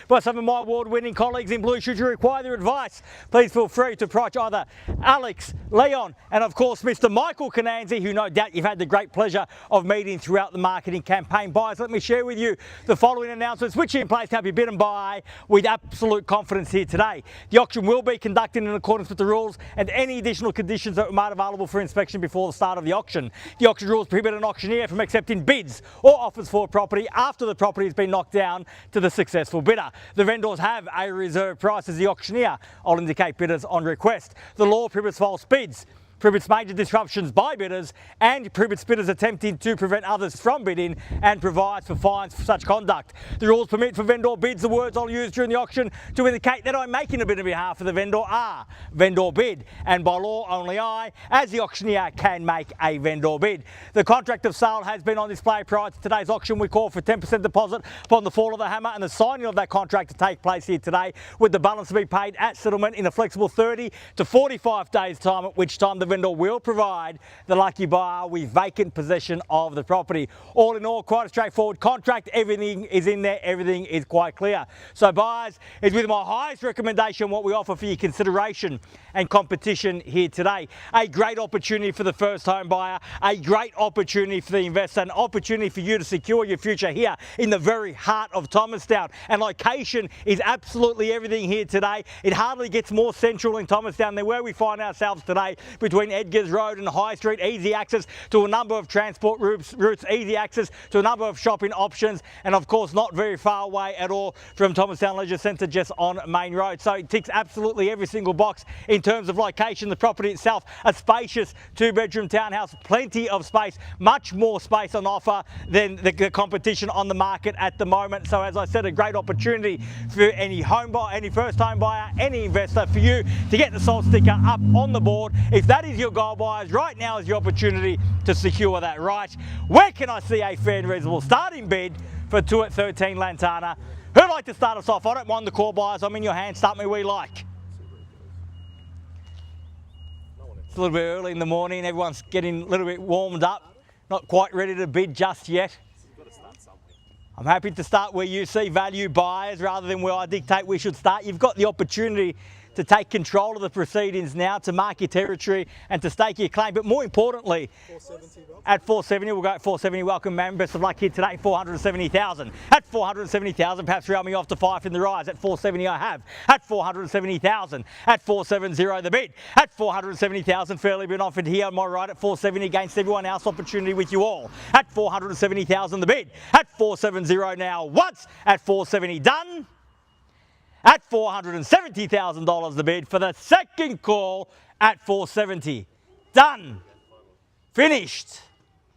by some of my award-winning colleagues in blue. Should you require their advice, please feel free to approach either Alex, Leon, and of course Mr. Michael Cananzi, who no doubt you've had the great pleasure of meeting throughout the marketing campaign. Buyers, let me share with you the following announcements, which are in place to help you bid and buy with absolute confidence here today. The auction will be conducted in accordance with the rules and any additional conditions that were made available for inspection before the start of the auction. The auction rules prohibit an auctioneer from accepting bids or offers for a property after the property has been knocked down to the successful bidder. The vendors have a reserve price as the auctioneer. I'll indicate bidders on request. The law prohibits false bids, prohibits major disruptions by bidders, and prohibits bidders attempting to prevent others from bidding, and provides for fines for such conduct. The rules permit for vendor bids. The words I'll use during the auction to indicate that I'm making a bid on behalf of the vendor are vendor bid, and by law only I, as the auctioneer, can make a vendor bid. The contract of sale has been on display prior to today's auction. We call for 10% deposit upon the fall of the hammer and the signing of that contract to take place here today, with the balance to be paid at settlement in a flexible 30 to 45 days time, at which time the vendor will provide the lucky buyer with vacant possession of the property. All in all, quite a straightforward contract. Everything is in there, everything is quite clear. So buyers, it's with my highest recommendation what we offer for your consideration and competition here today. A great opportunity for the first home buyer, a great opportunity for the investor, an opportunity for you to secure your future here in the very heart of Thomastown. And location is absolutely everything here today. It hardly gets more central in Thomastown than where we find ourselves today, between Edgars Road and High Street. Easy access to a number of transport routes, easy access to a number of shopping options, and of course not very far away at all from Thomastown Leisure Centre, just on Main Road. So it ticks absolutely every single box in terms of location. The property itself, a spacious 2-bedroom townhouse, plenty of space, much more space on offer than the competition on the market at the moment. So as I said, a great opportunity for any home buyer, any first home buyer, any investor, for you to get the sold sticker up on the board. If that is your goal, buyers, right now is your opportunity to secure that right. Where can I see a fair and reasonable starting bid for 2 at 13 Lantana? Who'd like to start us off? I don't mind the call, buyers. I'm in your hands. Start me where you like. It's a little bit early in the morning. Everyone's getting a little bit warmed up. Not quite ready to bid just yet. I'm happy to start where you see value, buyers, rather than where I dictate we should start. You've got the opportunity to take control of the proceedings now, to mark your territory and to stake your claim. But more importantly, 470, at 470, we'll go at 470. Welcome, man. Best of luck here today. 470,000. At 470,000, perhaps round me off to 5 in the rise. At 470, I have. At 470,000. At 470, the bid. At 470,000, fairly been offered here on my right. At 470 against everyone else. Opportunity with you all. At 470,000, the bid. At 470 now. Once. At 470, done. At $470,000 the bid for the second call at 470. Done. Finished.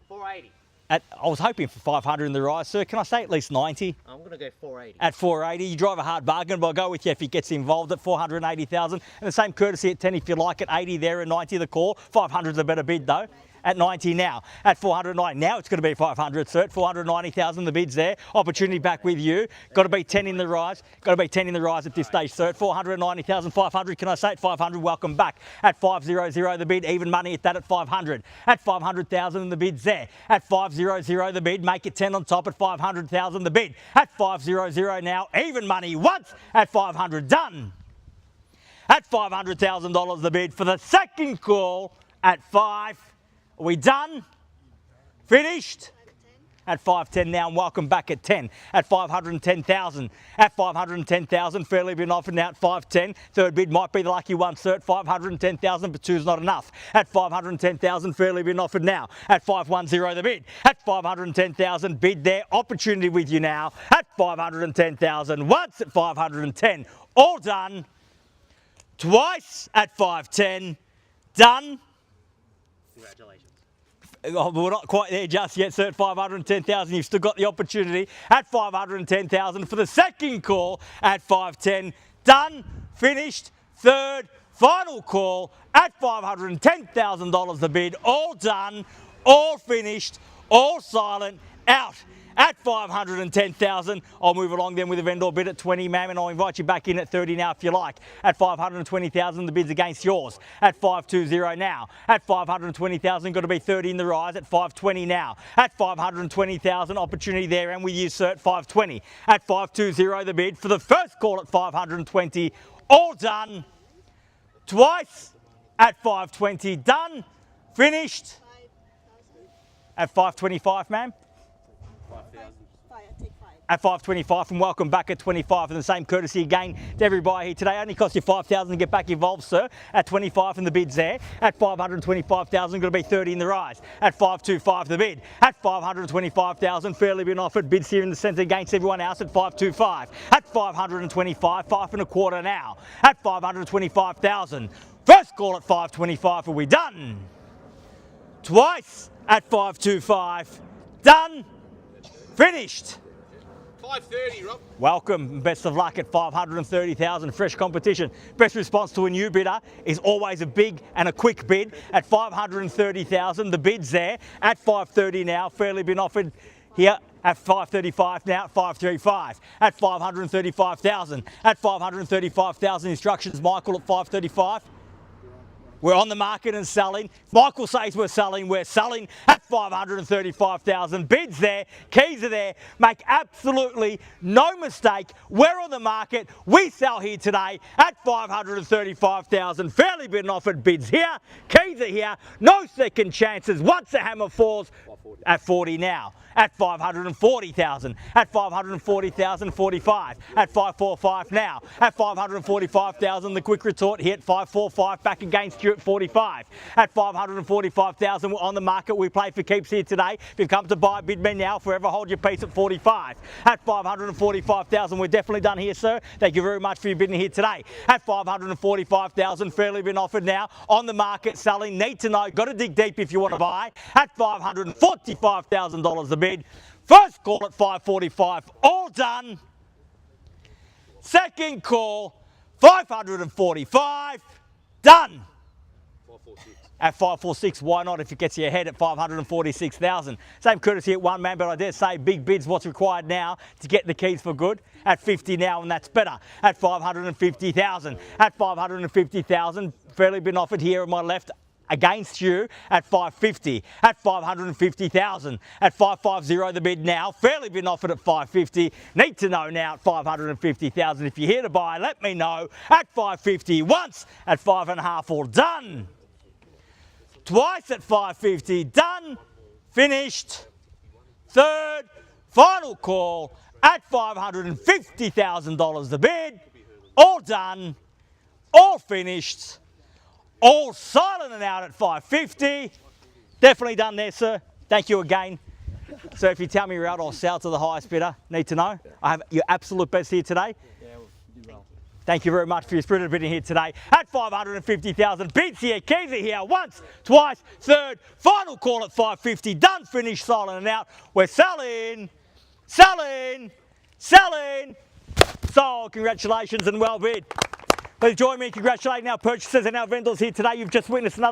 480. I was hoping for 500 in the rise, sir. Can I say at least 90? I'm going to go 480. At 480. You drive a hard bargain, but I'll go with you if he gets involved at 480,000. And the same courtesy at 10 if you like. At 80 there and 90 the call. 500's a better bid though. At 90 now. At 490. Now it's going to be 500, sir. At 490,000, the bid's there. Opportunity back with you. Got to be 10 in the rise. Got to be 10 in the rise at this stage, sir. At 490,000, 500. Can I say at 500? Welcome back. At 500, the bid. Even money at that at 500. At 500,000, the bid's there. At 500, the bid. Make it 10 on top at 500,000, the bid. At 500 now. Even money once at 500. Done. At $500,000, the bid for the second call at 5. Are we done? Finished? At 510 now, and welcome back at 10. At 510,000. At 510,000, fairly been offered now at 510. Third bid might be the lucky one, sir. At 510,000, but two's not enough. At 510,000, fairly been offered now. At 510, the bid. At 510,000, bid there. Opportunity with you now. At 510,000. Once at 510. All done. Twice at 510. Done. Congratulations. We're not quite there just yet, sir. At 510,000, you've still got the opportunity. At 510,000 for the second call at 510. Done, finished, third, final call at $510,000 the bid. All done, all finished, all silent, out at 510,000. I'll move along then with a vendor bid at 20, ma'am, and I'll invite you back in at 30 now if you like. At 520,000, the bid's against yours. At 520 now. At 520,000, got to be 30 in the rise. At 520 now. At 520,000, opportunity there, and with you, sir, at 520. At 520, the bid for the first call at 520. All done. Twice at 520. Done. Finished. At 525, ma'am. At 525, and welcome back at 25, and the same courtesy again to every buyer here today. Only cost you 5,000 to get back involved, sir. At 25, and the bid's there. At 525,000, got to be 30 in the rise. At 525, the bid. At 525,000, fairly been offered. Bids here in the centre against everyone else at 525. At 525, 5.25 now. At 525,000. First call at 525, are we done? Twice at 525. Done. Finished. 530, Rob. Welcome, best of luck at 530,000, fresh competition. Best response to a new bidder is always a big and a quick bid. At 530,000, the bid's there. At 530 now, fairly been offered here. At 535 now, at 535. At 535,000. At 535,000, instructions, Michael, at 535. We're on the market and selling. Michael says we're selling at 535,000. Bids there, keys are there. Make absolutely no mistake. We're on the market. We sell here today at 535,000. Fairly been offered. Bids here, keys are here. No second chances. Once the hammer falls, at 40 now. At 540,000. At 540,000, 45. At 545 now. At 545,000, the quick retort hit 545 back against you at 45. At 545,000, we're on the market. We play for keeps here today. If you've come to buy, bid me now. Forever hold your peace at 45. At 545,000, we're definitely done here, sir. Thank you very much for your bidding here today. At 545,000, fairly been offered now. On the market, selling. Need to know. Got to dig deep if you want to buy. At $545,000 the bid. First call at 545. All done. Second call, 545. Done. 546. At 546, why not if it gets you ahead at 546,000? Same courtesy at one, man, but I dare say big bid's what's required now to get the keys for good. At 50 now, and that's better. At 550,000. At 550,000, fairly been offered here on my left against you at 550. At 550,000. At 550, the bid now. Fairly been offered at 550. Need to know now at 550,000. If you're here to buy, let me know. At 550. Once at 5.5, all done. Twice at 550. Done. Finished. Third, final call at $550,000 the bid. All done. All finished. All silent and out at 550. Definitely done there, sir. Thank you again. So if you tell me you're out, I'll sell to the highest bidder. Need to know. I have your absolute best here today. Yeah, you did well. Thank you very much for your spirited bidding here today. At 550,000. Bids here, keys are here. Once, twice, third, final call at 550. Done, finished, silent and out. We're selling, selling, selling. Sold. Congratulations and well bid. Please join me in congratulating our purchasers and our vendors here today. You've just witnessed another